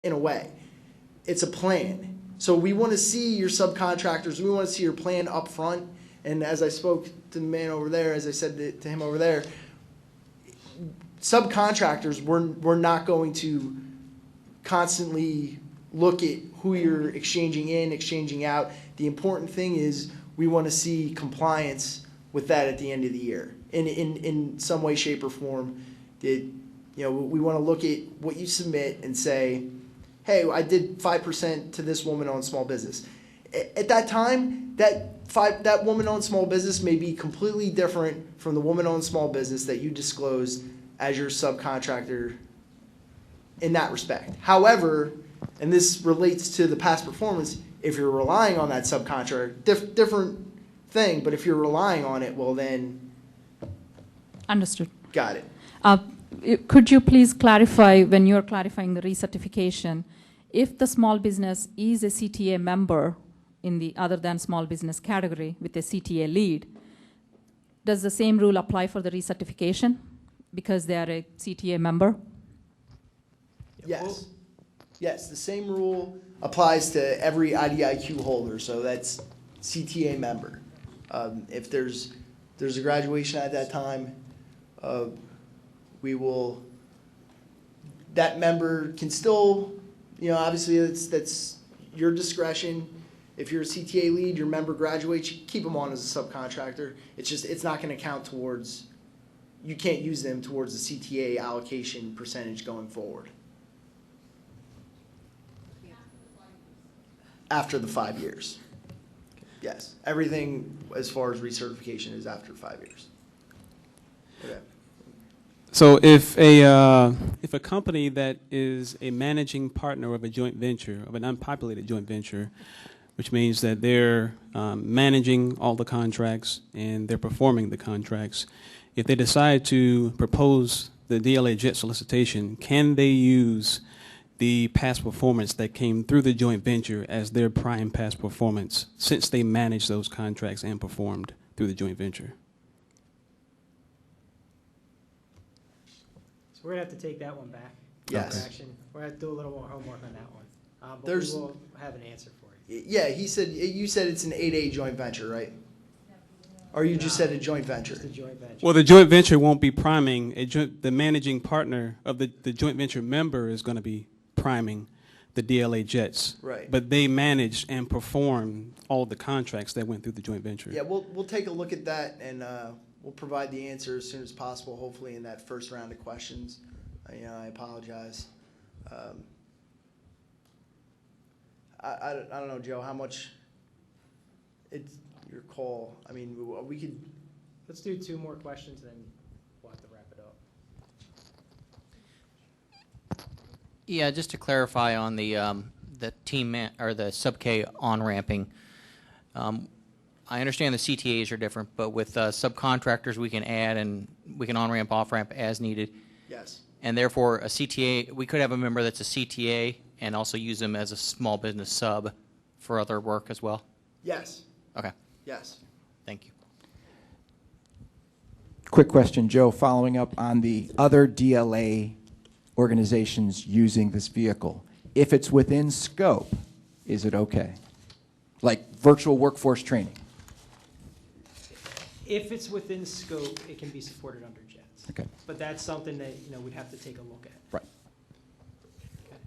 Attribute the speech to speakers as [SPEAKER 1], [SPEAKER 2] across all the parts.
[SPEAKER 1] in a way. It's a plan. So we want to see your subcontractors. We want to see your plan up front. And as I spoke to the man over there, as I said to him over there, subcontractors, we're not going to constantly look at who you're exchanging in, exchanging out. The important thing is we want to see compliance with that at the end of the year in some way, shape, or form. We want to look at what you submit and say, hey, I did 5% to this woman-owned small business. At that time, that woman-owned small business may be completely different from the woman-owned small business that you disclosed as your subcontractor in that respect. However, and this relates to the past performance, if you're relying on that subcontractor, different thing, but if you're relying on it, well then...
[SPEAKER 2] Understood.
[SPEAKER 1] Got it.
[SPEAKER 2] Could you please clarify, when you're clarifying the recertification, if the small business is a CTA member in the other than small business category with a CTA lead, does the same rule apply for the recertification because they are a CTA member?
[SPEAKER 1] Yes. Yes, the same rule applies to every IDIQ holder, so that's CTA member. If there's a graduation at that time, that member can still, obviously that's your discretion. If you're a CTA lead, your member graduates, you keep them on as a subcontractor. It's not going to count towards, you can't use them towards the CTA allocation percentage going forward. After the 5 years. Yes. Everything as far as recertification is after 5 years. Okay.
[SPEAKER 3] So if a company that is a managing partner of a joint venture, of an unpopulated joint venture, which means that they're managing all the contracts and they're performing the contracts, if they decide to propose the DLA JET solicitation, can they use the past performance that came through the joint venture as their prime past performance since they managed those contracts and performed through the joint venture?
[SPEAKER 4] So we're going to have to take that one back.
[SPEAKER 1] Yes.
[SPEAKER 4] Action. We're going to have to do a little more homework on that one. But
[SPEAKER 1] There's,
[SPEAKER 4] we will have an answer for you.
[SPEAKER 1] Yeah, you said it's an 8A joint venture, right? Or you just said a joint venture?
[SPEAKER 4] Just a joint venture.
[SPEAKER 3] Well, the joint venture won't be priming. The managing partner of the joint venture member is going to be priming the DLA jets.
[SPEAKER 1] Right.
[SPEAKER 3] But they managed and performed all the contracts that went through the joint venture.
[SPEAKER 1] Yeah, we'll take a look at that and we'll provide the answer as soon as possible, hopefully in that first round of questions. I apologize. I don't know, Joe, how much it's your call. I mean, we could...
[SPEAKER 4] Let's do 2 more questions, and then we'll have to wrap it up.
[SPEAKER 5] Yeah, just to clarify on the or the sub-K on-ramping, I understand the CTAs are different, but with subcontractors we can add and we can on-ramp, off-ramp as needed.
[SPEAKER 1] Yes.
[SPEAKER 5] And therefore, a CTA, we could have a member that's a CTA and also use them as a small business sub for other work as well?
[SPEAKER 1] Yes.
[SPEAKER 5] Okay.
[SPEAKER 1] Yes.
[SPEAKER 5] Thank you.
[SPEAKER 6] Quick question, Joe, following up on the other DLA organizations using this vehicle. If it's within scope, is it okay? Like virtual workforce training?
[SPEAKER 4] If it's within scope, it can be supported under JETS.
[SPEAKER 6] Okay.
[SPEAKER 4] But that's something that we'd have to take a look at.
[SPEAKER 6] Right.
[SPEAKER 4] Okay.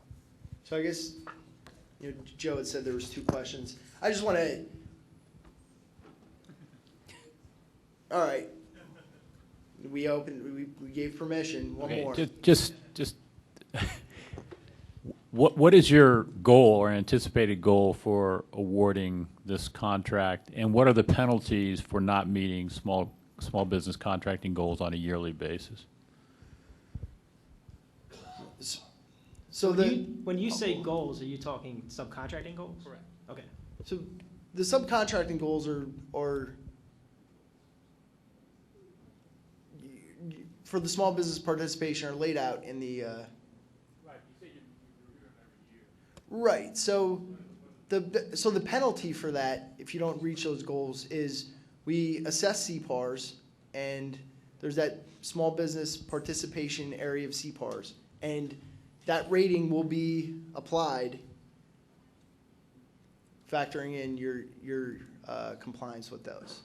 [SPEAKER 1] So I guess, Joe had said there was 2 questions. I just want to... All right. We opened, we gave permission. One more.
[SPEAKER 7] Just what is your goal or anticipated goal for awarding this contract, and what are the penalties for not meeting small business contracting goals on a yearly basis?
[SPEAKER 1] So
[SPEAKER 4] when you say goals, are you talking subcontracting goals?
[SPEAKER 1] Correct.
[SPEAKER 4] Okay.
[SPEAKER 1] So the subcontracting goals are for the small business participation are laid out in the. Right. You say you review them every year. Right. So the penalty for that, if you don't reach those goals, is we assess CPARs, and there's that small business participation area of CPARs, and that rating will be applied, factoring in your compliance with those.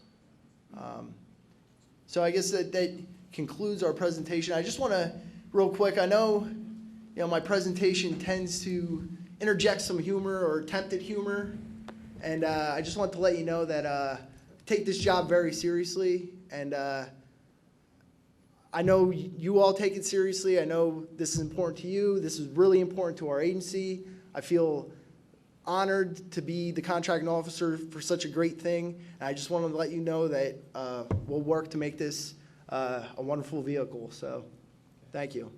[SPEAKER 1] So I guess that concludes our presentation. I just want to, real quick, I know, my presentation tends to interject some humor or attempted humor, and I just want to let you know that I take this job very seriously, and I know you all take it seriously. I know this is important to you. This is really important to our agency. I feel honored to be the contracting officer for such a great thing. And I just wanted to let you know that we'll work to make this a wonderful vehicle. So thank you.